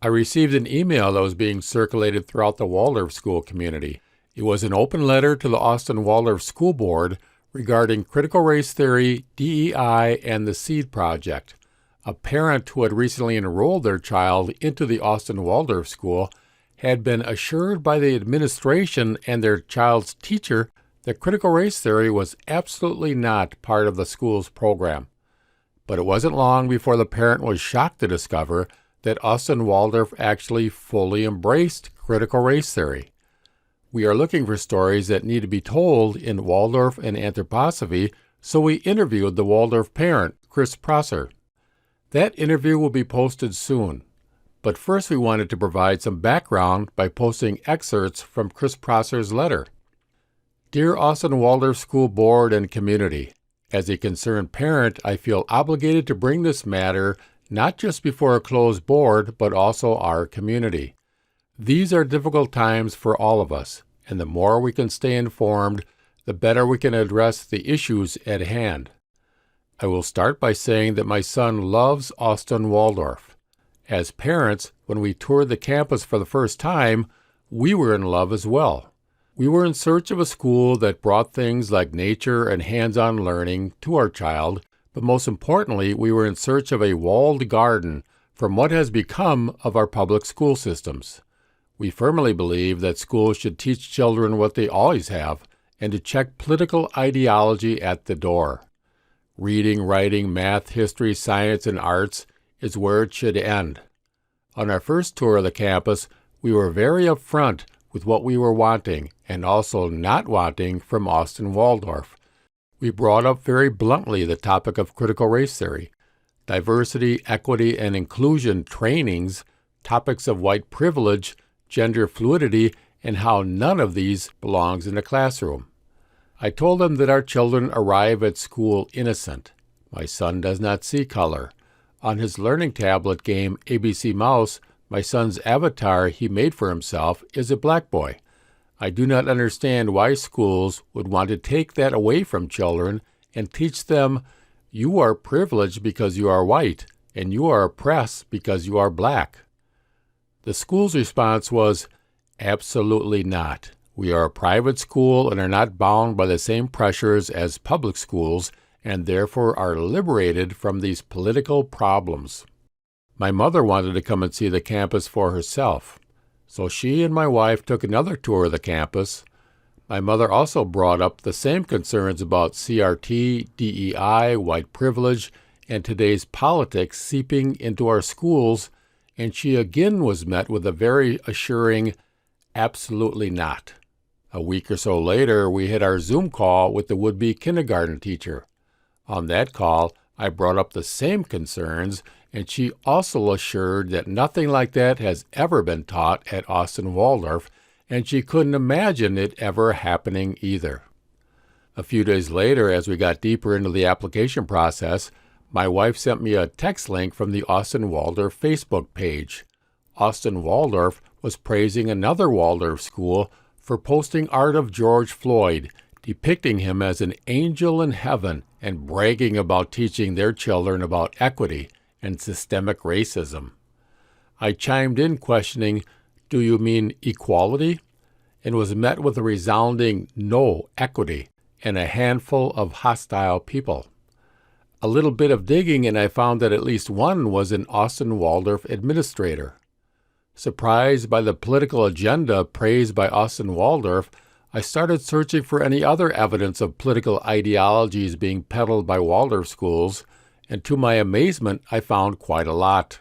I received an email that was being circulated throughout the Waldorf School community. It was an open letter to the Austin Waldorf School Board regarding critical race theory, DEI, and the SEED project. A parent who had recently enrolled their child into the Austin Waldorf School had been assured by the administration and their child's teacher that critical race theory was absolutely not part of the school's program. But it wasn't long before the parent was shocked to discover that Austin Waldorf actually fully embraced critical race theory. We are looking for stories that need to be told in Waldorf and anthroposophy, so we interviewed the Waldorf parent, Chris Prosser. That interview will be posted soon, but first we wanted to provide some background by posting excerpts from Chris Prosser's letter. Dear Austin Waldorf School Board and community, as a concerned parent, I feel obligated to bring this matter not just before a closed board, but also our community. These are difficult times for all of us, and the more we can stay informed, the better we can address the issues at hand. I will start by saying that my son loves Austin Waldorf. As parents, when we toured the campus for the first time, we were in love as well. We were in search of a school that brought things like nature and hands-on learning to our child, but most importantly, we were in search of a walled garden from what has become of our public school systems. We firmly believe that schools should teach children what they always have and to check political ideology at the door. Reading, writing, math, history, science, and arts is where it should end. On our first tour of the campus, we were very upfront with what we were wanting and also not wanting from Austin Waldorf. We brought up very bluntly the topic of critical race theory, diversity, equity, and inclusion trainings, topics of white privilege, gender fluidity, and how none of these belongs in the classroom. I told them that our children arrive at school innocent. My son does not see color. On his learning tablet game ABC Mouse, my son's avatar he made for himself is a black boy. I do not understand why schools would want to take that away from children and teach them, you are privileged because you are white, and you are oppressed because you are black. The school's response was, absolutely not. We are a private school and are not bound by the same pressures as public schools, and therefore are liberated from these political problems. My mother wanted to come and see the campus for herself. So she and my wife took another tour of the campus. My mother also brought up the same concerns about CRT, DEI, white privilege, and today's politics seeping into our schools, and she again was met with a very assuring, absolutely not. A week or so later, we had our Zoom call with the would-be kindergarten teacher. On that call, I brought up the same concerns, and she also assured that nothing like that has ever been taught at Austin Waldorf, and she couldn't imagine it ever happening either. A few days later, as we got deeper into the application process, my wife sent me a text link from the Austin Waldorf Facebook page. Austin Waldorf was praising another Waldorf school for posting art of George Floyd, depicting him as an angel in heaven and bragging about teaching their children about equity and systemic racism. I chimed in questioning, do you mean equality? And was met with a resounding no equity and a handful of hostile people. A little bit of digging and I found that at least one was an Austin Waldorf administrator. Surprised by the political agenda praised by Austin Waldorf, I started searching for any other evidence of political ideologies being peddled by Waldorf schools, and to my amazement, I found quite a lot.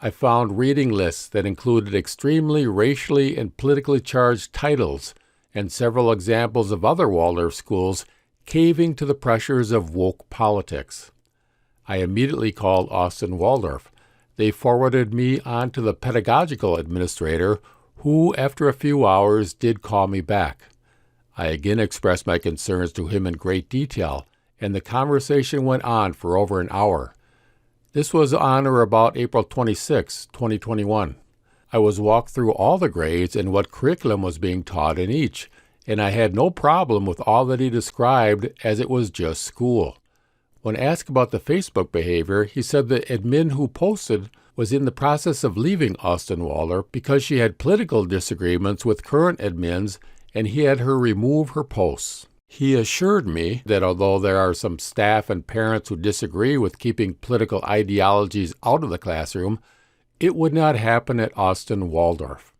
I found reading lists that included extremely racially and politically charged titles, and several examples of other Waldorf schools caving to the pressures of woke politics. I immediately called Austin Waldorf. They forwarded me on to the pedagogical administrator, who, after a few hours, did call me back. I again expressed my concerns to him in great detail, and the conversation went on for over an hour. This was on or about April 26, 2021. I was walked through all the grades and what curriculum was being taught in each, and I had no problem with all that he described as it was just school. When asked about the Facebook behavior, he said the admin who posted was in the process of leaving Austin Waldorf because she had political disagreements with current admins and he had her remove her posts. He assured me that although there are some staff and parents who disagree with keeping political ideologies out of the classroom, it would not happen at Austin Waldorf.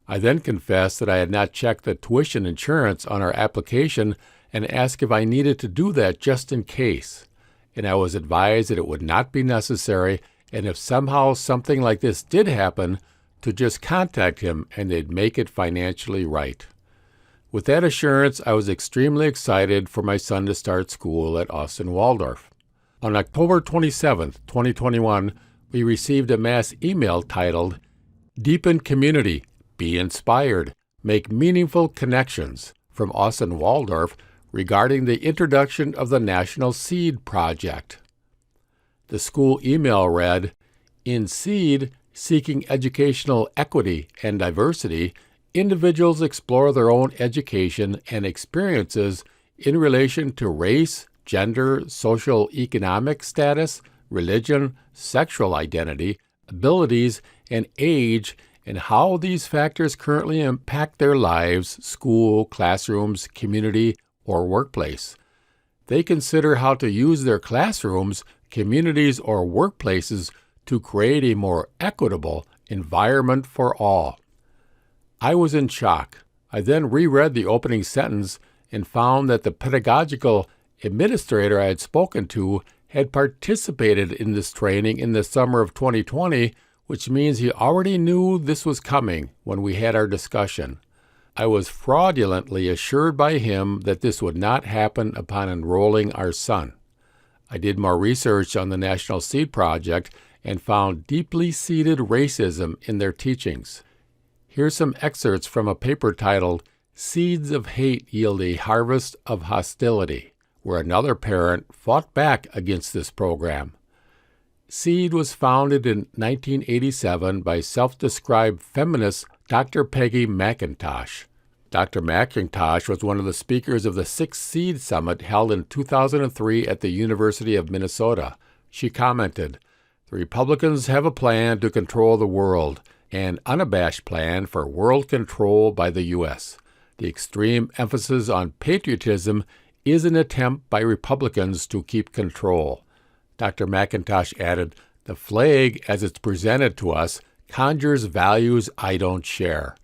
I then confessed that I had not checked the tuition insurance on our application and asked if I needed to do that just in case. And I was advised that it would not be necessary, and if somehow something like this did happen, to just contact him and they'd make it financially right. With that assurance, I was extremely excited for my son to start school at Austin Waldorf. On October 27, 2021, we received a mass email titled, "Deepen Community, Be Inspired, Make Meaningful Connections," from Austin Waldorf regarding the introduction of the National SEED Project. The school email read, "In SEED, Seeking Educational Equity and Diversity, individuals explore their own education and experiences in relation to race, gender, social economic status, religion, sexual identity, abilities, and age, and how these factors currently impact their lives, school, classrooms, community, or workplace. They consider how to use their classrooms, communities, or workplaces to create a more equitable environment for all." I was in shock. I then reread the opening sentence and found that the pedagogical administrator I had spoken to had participated in this training in the summer of 2020, which means he already knew this was coming when we had our discussion. I was fraudulently assured by him that this would not happen upon enrolling our son. I did more research on the National SEED Project and found deeply seated racism in their teachings. Here's some excerpts from a paper titled, "Seeds of Hate Yield a Harvest of Hostility," where another parent fought back against this program. SEED was founded in 1987 by self-described feminist Dr. Peggy McIntosh. Dr. McIntosh was one of the speakers of the 6th SEED Summit held in 2003 at the University of Minnesota. She commented, "The Republicans have a plan to control the world, an unabashed plan for world control by the U.S. The extreme emphasis on patriotism is an attempt by Republicans to keep control." Dr. McIntosh added, "The flag, as it's presented to us, conjures values I don't share."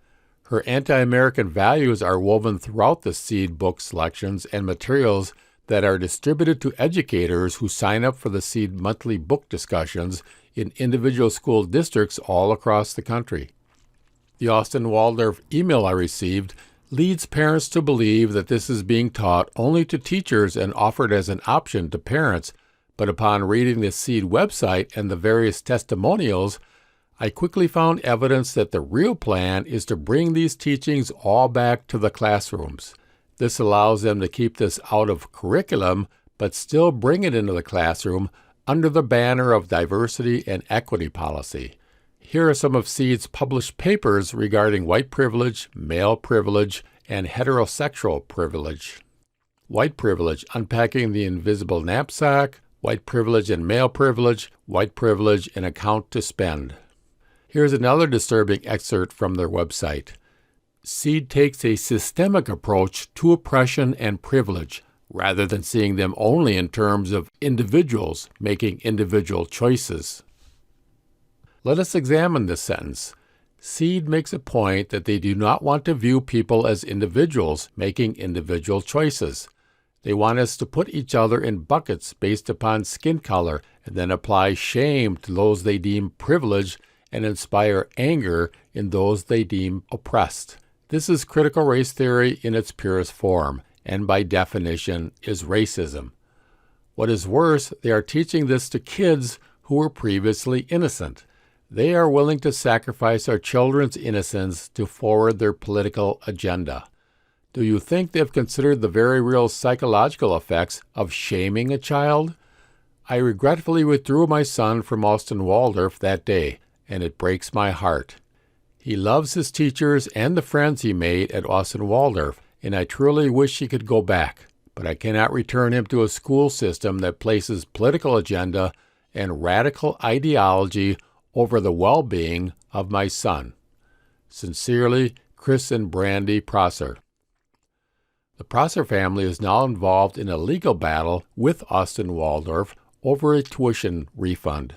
Her anti-American values are woven throughout the SEED book selections and materials that are distributed to educators who sign up for the SEED monthly book discussions in individual school districts all across the country. The Austin Waldorf email I received leads parents to believe that this is being taught only to teachers and offered as an option to parents, but upon reading the SEED website and the various testimonials, I quickly found evidence that the real plan is to bring these teachings all back to the classrooms. This allows them to keep this out of curriculum, but still bring it into the classroom under the banner of diversity and equity policy. Here are some of SEED's published papers regarding white privilege, male privilege, and heterosexual privilege. White privilege, unpacking the invisible knapsack, white privilege and male privilege, white privilege, an account to spend. Here's another disturbing excerpt from their website. SEED takes a systemic approach to oppression and privilege, rather than seeing them only in terms of individuals making individual choices. Let us examine this sentence. SEED makes a point that they do not want to view people as individuals making individual choices. They want us to put each other in buckets based upon skin color and then apply shame to those they deem privileged and inspire anger in those they deem oppressed. This is critical race theory in its purest form, and by definition is racism. What is worse, they are teaching this to kids who were previously innocent. They are willing to sacrifice our children's innocence to forward their political agenda. Do you think they've considered the very real psychological effects of shaming a child? I regretfully withdrew my son from Austin Waldorf that day, and it breaks my heart. He loves his teachers and the friends he made at Austin Waldorf, and I truly wish he could go back, but I cannot return him to a school system that places political agenda and radical ideology over the well-being of my son. Sincerely, Chris and Brandy Prosser. The Prosser family is now involved in a legal battle with Austin Waldorf over a tuition refund.